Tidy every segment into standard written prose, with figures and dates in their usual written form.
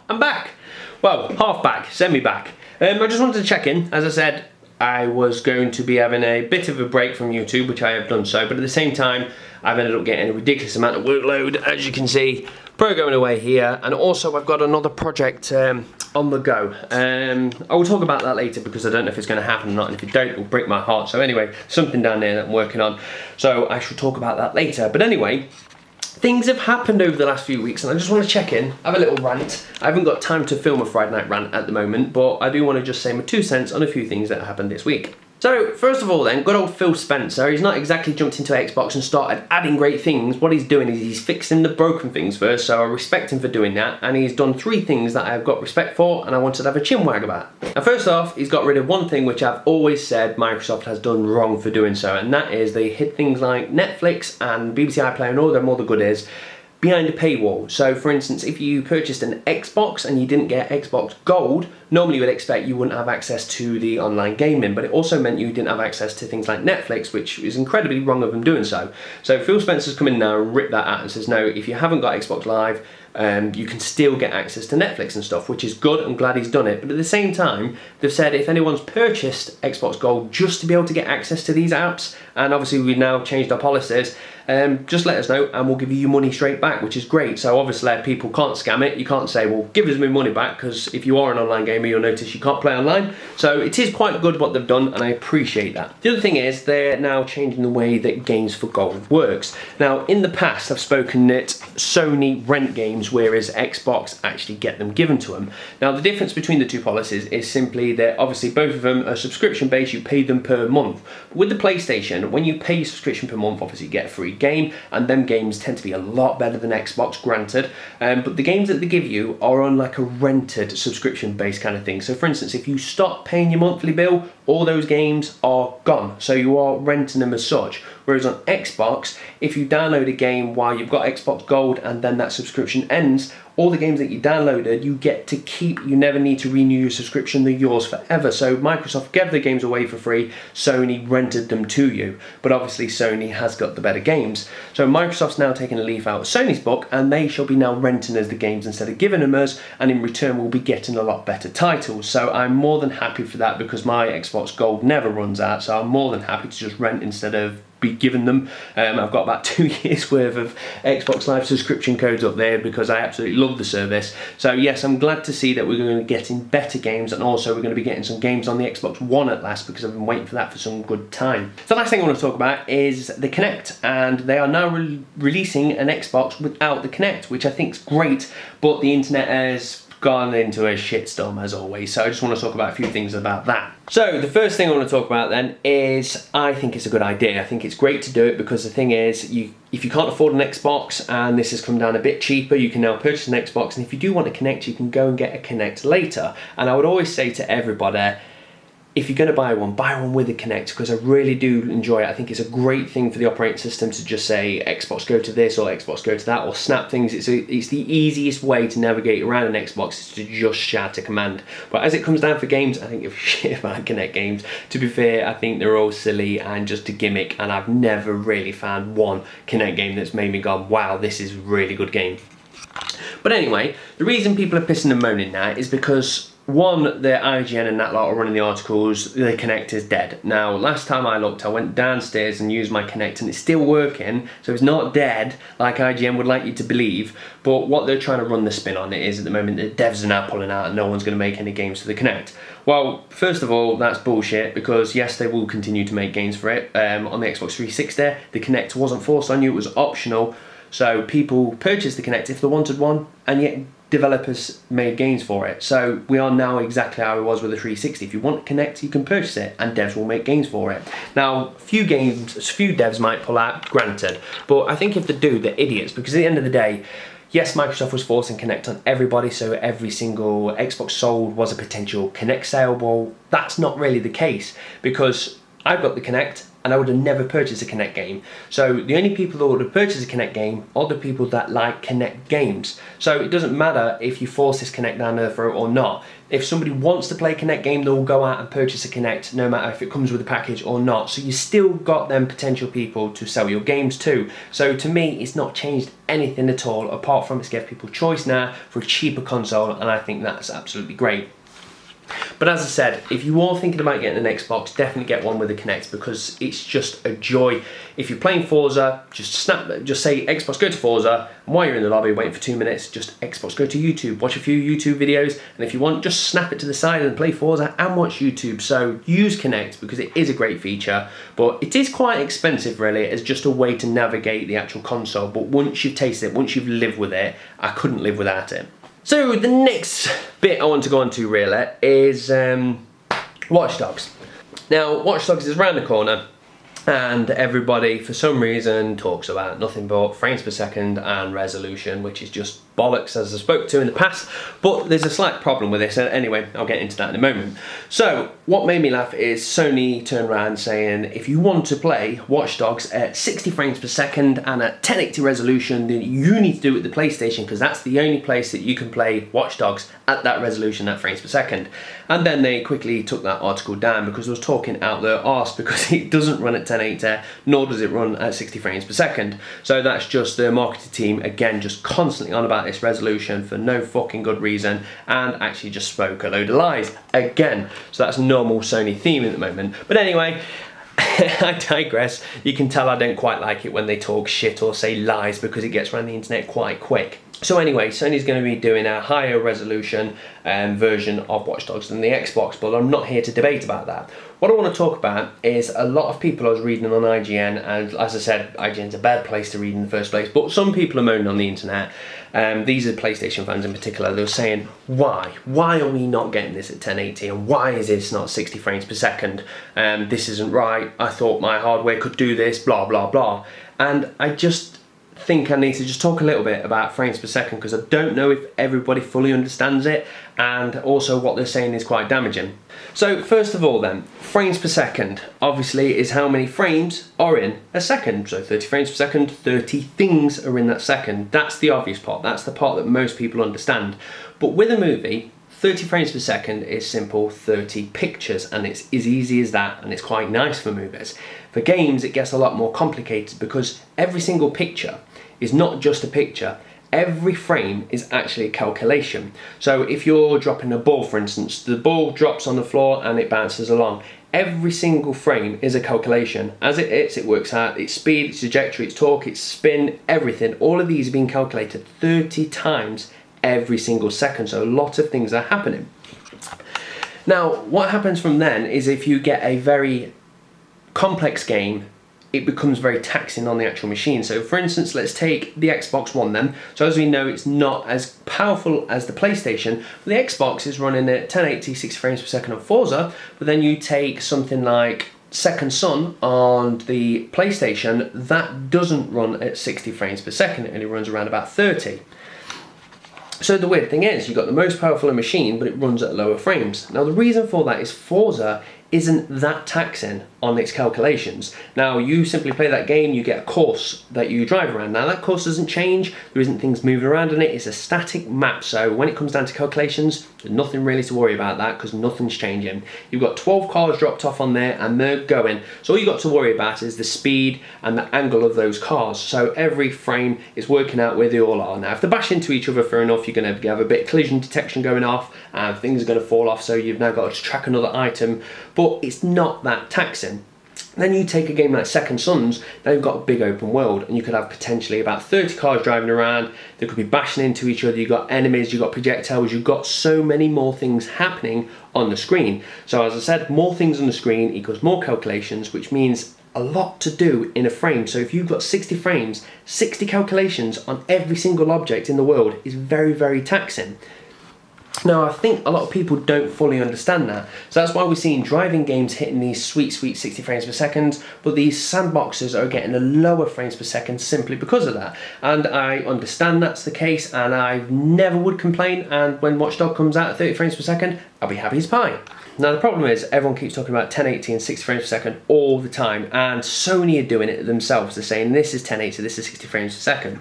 I'm back. Well, half back, semi-back. I just wanted to check in. As I said, I was going to be having a bit of a break from YouTube, which I have done so, but at the same time, I've ended up getting a ridiculous amount of workload, as you can see, programming away here, and also I've got another project on the go. I will talk about that later because I don't know if it's going to happen or not, and if it don't, it will break my heart. So anyway, something down there that I'm working on, so I shall talk about that later. But anyway, things have happened over the last few weeks and I just want to check in, have a little rant. I haven't got time to film a Friday night rant at the moment, but I do want to just say my 2 cents on a few things that happened this week. So, first of all then, good old Phil Spencer, he's not exactly jumped into Xbox and started adding great things. What he's doing is he's fixing the broken things first, so I respect him for doing that, and he's done 3 things that I've got respect for and I wanted to have a chinwag about. Now first off, he's got rid of one thing which I've always said Microsoft has done wrong for doing so, and that is they hid things like Netflix and BBC iPlayer and all them other goodies behind a paywall. So for instance, if you purchased an Xbox and you didn't get Xbox Gold, normally you would expect you wouldn't have access to the online gaming, but it also meant you didn't have access to things like Netflix, which is incredibly wrong of them doing so. So Phil Spencer's come in now and ripped that out and says, no, if you haven't got Xbox Live, you can still get access to Netflix and stuff, which is good. I'm glad he's done it. But at the same time, they've said if anyone's purchased Xbox Gold just to be able to get access to these apps, and obviously we've now changed our policies, just let us know and we'll give you your money straight back, which is great. So obviously people can't scam it. You can't say, well, give us my money back, because if you are an online gamer, you'll notice you can't play online. So it is quite good what they've done, and I appreciate that. The other thing is they're now changing the way that Games for Gold works. Now in the past I've spoken that Sony rent games, whereas Xbox actually get them given to them. Now the difference between the two policies is simply that obviously both of them are subscription based, you pay them per month. But with the PlayStation, when you pay your subscription per month, obviously you get a free game, and them games tend to be a lot better than Xbox, granted, but the games that they give you are on like a rented subscription based kind of thing. So for instance, if you stop paying your monthly bill, all those games are gone, so you are renting them as such. Whereas on Xbox, if you download a game while you've got Xbox Gold and then that subscription ends, all the games that you downloaded you get to keep. You never need to renew your subscription, they're yours forever. So Microsoft gave the games away for free, Sony rented them to you, but obviously Sony has got the better games. So Microsoft's now taking a leaf out of Sony's book, and they shall be now renting us the games instead of giving them us, and in return we'll be getting a lot better titles. So I'm more than happy for that, because my Xbox Gold never runs out, so I'm more than happy to just rent instead of be given them. I've got about 2 years worth of Xbox Live subscription codes up there because I absolutely love the service. So yes, I'm glad to see that we're going to be getting better games, and also we're going to be getting some games on the Xbox One at last, because I've been waiting for that for some good time. The last thing I want to talk about is the Kinect, and they are now releasing an Xbox without the Kinect, which I think is great, but the internet has gone into a shitstorm as always, so I just want to talk about a few things about that. So the first thing I want to talk about then is I think it's a good idea. I think it's great to do it, because the thing is, if you can't afford an Xbox and this has come down a bit cheaper, you can now purchase an Xbox, and if you do want a Kinect, you can go and get a Kinect later. And I would always say to everybody, if you're going to buy one with a Kinect, because I really do enjoy it. I think it's a great thing for the operating system to just say Xbox go to this or Xbox go to that, or snap things. It's the easiest way to navigate around an Xbox, is to just shout a command. But as it comes down for games, I think if shit about Kinect games, to be fair, I think they're all silly and just a gimmick, and I've never really found one Kinect game that's made me go, wow, this is a really good game. But anyway, the reason people are pissing and moaning now is because, one, the IGN and that lot are running the articles, the Kinect is dead. Now, last time I looked, I went downstairs and used my Kinect and it's still working, so it's not dead like IGN would like you to believe. But what they're trying to run the spin on it is, at the moment, the devs are now pulling out and no one's going to make any games for the Kinect. Well, first of all, that's bullshit, because yes, they will continue to make games for it. On the Xbox 360, the Kinect wasn't forced on you, it was optional. So people purchased the Kinect if they wanted one, and yet developers made games for it. So we are now exactly how it was with the 360. If you want Kinect, you can purchase it, and devs will make games for it. Now, a few devs might pull out, granted, but I think if they do, they're idiots, because at the end of the day, yes, Microsoft was forcing Kinect on everybody, so every single Xbox sold was a potential Kinect sale. Well, that's not really the case, because I've got the Kinect, and I would have never purchased a Kinect game. So the only people that would have purchased a Kinect game are the people that like Kinect games. So it doesn't matter if you force this Kinect down their throat or not. If somebody wants to play a Kinect game, they'll go out and purchase a Kinect, no matter if it comes with a package or not. So you still got them potential people to sell your games to. So to me, it's not changed anything at all, apart from it's given people choice now for a cheaper console, and I think that's absolutely great. But as I said, if you are thinking about getting an Xbox, definitely get one with a Kinect, because it's just a joy. If you're playing Forza, just say Xbox, go to Forza, and while you're in the lobby waiting for 2 minutes, just Xbox, go to YouTube, watch a few YouTube videos, and if you want, just snap it to the side and play Forza and watch YouTube. So use Kinect, because it is a great feature, but it is quite expensive really, as just a way to navigate the actual console. But once you've tasted it, once you've lived with it, I couldn't live without it. So the next bit I want to go on to really is Watch Dogs. Now Watch Dogs is around the corner, and everybody for some reason talks about nothing but frames per second and resolution, which is just bollocks, as I spoke to in the past, but there's a slight problem with this. Anyway, I'll get into that in a moment. So what made me laugh is Sony turned around saying if you want to play Watch Dogs at 60 frames per second and at 1080 resolution, then you need to do it with the PlayStation, because that's the only place that you can play Watch Dogs at that resolution, at frames per second. And then they quickly took that article down because it was talking out their arse, because it doesn't run at 1080, nor does it run at 60 frames per second. So that's just the marketing team, again, just constantly on about this resolution for no fucking good reason, and actually just spoke a load of lies again. So that's a normal Sony theme at the moment. But anyway, I digress. You can tell I don't quite like it when they talk shit or say lies, because it gets around the internet quite quick. So anyway, Sony's going to be doing a higher resolution version of Watch Dogs than the Xbox, but I'm not here to debate about that. What I want to talk about is a lot of people I was reading on IGN, and as I said, IGN's a bad place to read in the first place, but some people are moaning on the internet. These are PlayStation fans in particular. They were saying, why are we not getting this at 1080, and why is this not 60 frames per second? This isn't right. I thought my hardware could do this, blah blah blah. And I just think I need to just talk a little bit about frames per second, because I don't know if everybody fully understands it, and also what they're saying is quite damaging. So first of all then, frames per second obviously is how many frames are in a second. So 30 frames per second, 30 things are in that second. That's the obvious part, that's the part that most people understand. But with a movie, 30 frames per second is simple 30 pictures, and it's as easy as that, and it's quite nice for movies. For games, it gets a lot more complicated, because every single picture is not just a picture. Every frame is actually a calculation. So if you're dropping a ball, for instance, the ball drops on the floor and it bounces along. Every single frame is a calculation. As it hits, it works out its speed, its trajectory, its torque, its spin, everything. All of these are being calculated 30 times every single second. So a lot of things are happening. Now, what happens from then is if you get a very complex game, it becomes very taxing on the actual machine. So for instance, let's take the Xbox One then. So as we know, it's not as powerful as the PlayStation, but the Xbox is running at 1080, 60 frames per second on Forza, but then you take something like Second Son on the PlayStation, that doesn't run at 60 frames per second, it only runs around about 30. So the weird thing is, you've got the most powerful machine, but it runs at lower frames. Now the reason for that is Forza isn't that taxing on its calculations. Now you simply play that game, you get a course that you drive around. Now that course doesn't change, there isn't things moving around in it, it's a static map. So when it comes down to calculations, there's nothing really to worry about that, because nothing's changing. You've got 12 cars dropped off on there and they're going. So all you got to worry about is the speed and the angle of those cars. So every frame is working out where they all are. Now if they bash into each other, fair enough, you're going to have a bit of collision detection going off and things are going to fall off, so you've now got to track another item, but it's not that taxing. Then you take a game like Second Sons, now you've got a big open world, and you could have potentially about 30 cars driving around, they could be bashing into each other, you've got enemies, you've got projectiles, you've got so many more things happening on the screen. So as I said, more things on the screen equals more calculations, which means a lot to do in a frame. So if you've got 60 frames, 60 calculations on every single object in the world is very, very taxing. Now, I think a lot of people don't fully understand that. So that's why we're seeing driving games hitting these sweet 60 frames per second, but these sandboxes are getting a lower frames per second simply because of that. And I understand that's the case, and I never would complain, and when Watch Dogs comes out at 30 frames per second, I'll be happy as pie. Now the problem is everyone keeps talking about 1080 and 60 frames per second all the time, and Sony are doing it themselves. They're saying this is 1080, this is 60 frames per second.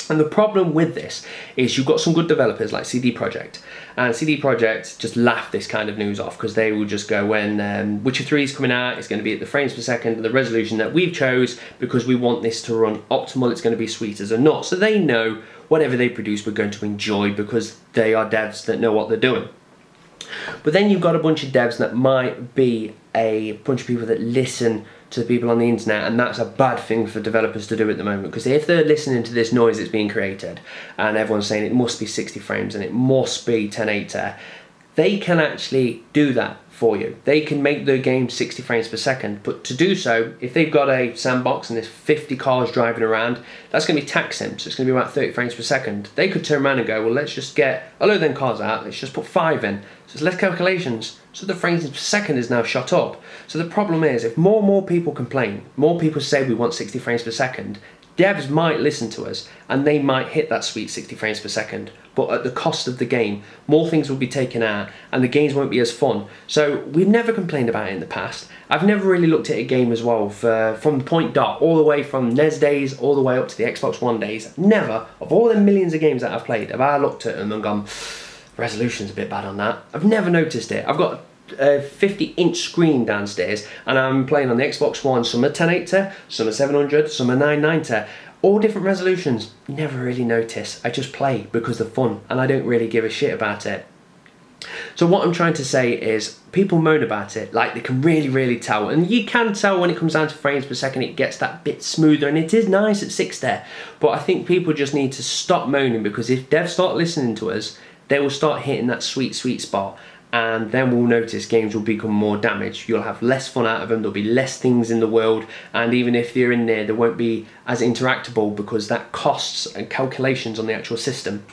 And the problem with this is you've got some good developers like CD Projekt, and CD Projekt just laugh this kind of news off because they will just go, when Witcher 3 is coming out, it's going to be at the frames per second and the resolution that we've chose because we want this to run optimal, it's going to be sweet as a nut. So they know whatever they produce we're going to enjoy because they are devs that know what they're doing. But then you've got a bunch of devs that might be a bunch of people that listen to the people on the internet, and that's a bad thing for developers to do at the moment, because if they're listening to this noise that's being created and everyone's saying it must be 60 frames and it must be 1080, they can actually do that for you. They can make the game 60 frames per second, but to do so, if they've got a sandbox and there's 50 cars driving around, that's going to be taxing, so it's going to be about 30 frames per second. They could turn around and go, well, let's just get a load of them cars out, let's just put 5 in, so it's less calculations, so the frames per second is now shot up. So the problem is, if more and more people complain, more people say we want 60 frames per second, devs might listen to us and they might hit that sweet 60 frames per second, but at the cost of the game. More things will be taken out and the games won't be as fun. So we've never complained about it in the past. I've never really looked at a game as well from the point dot, all the way from NES days all the way up to the Xbox One days. Never, of all the millions of games that I've played, have I looked at them and gone, resolution's a bit bad on that. I've never noticed it. I've got a 50-inch screen downstairs and I'm playing on the Xbox One. Some are 1080, some are 700, some are 990. All different resolutions. Never really notice. I just play because of fun and I don't really give a shit about it. So what I'm trying to say is, people moan about it like they can really tell, and you can tell when it comes down to frames per second it gets that bit smoother and it is nice at 60, but I think people just need to stop moaning, because if devs start listening to us, they will start hitting that sweet spot, and then we'll notice games will become more damaged. You'll have less fun out of them, there'll be less things in the world, and even if they're in there, they won't be as interactable because that costs and calculations on the actual system.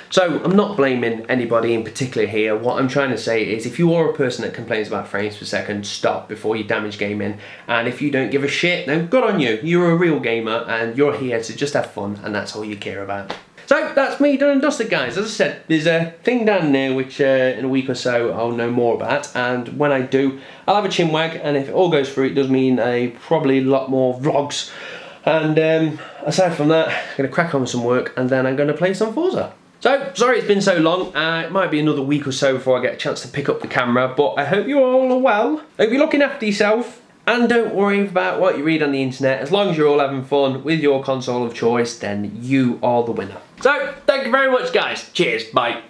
So I'm not blaming anybody in particular here. What I'm trying to say is, if you are a person that complains about frames per second, stop before you damage gaming. And if you don't give a shit, then good on you. You're a real gamer and you're here to just have fun, and that's all you care about. So that's me done and dusted, guys. As I said, there's a thing down there which in a week or so I'll know more about, and when I do, I'll have a chinwag, and if it all goes through, it does mean probably a lot more vlogs. And aside from that, I'm going to crack on with some work, and then I'm going to play some Forza. So, sorry it's been so long. It might be another week or so before I get a chance to pick up the camera, but I hope you all are well. Hope you're looking after yourself, and don't worry about what you read on the internet. As long as you're all having fun with your console of choice, then you are the winner. So, thank you very much, guys. Cheers, bye.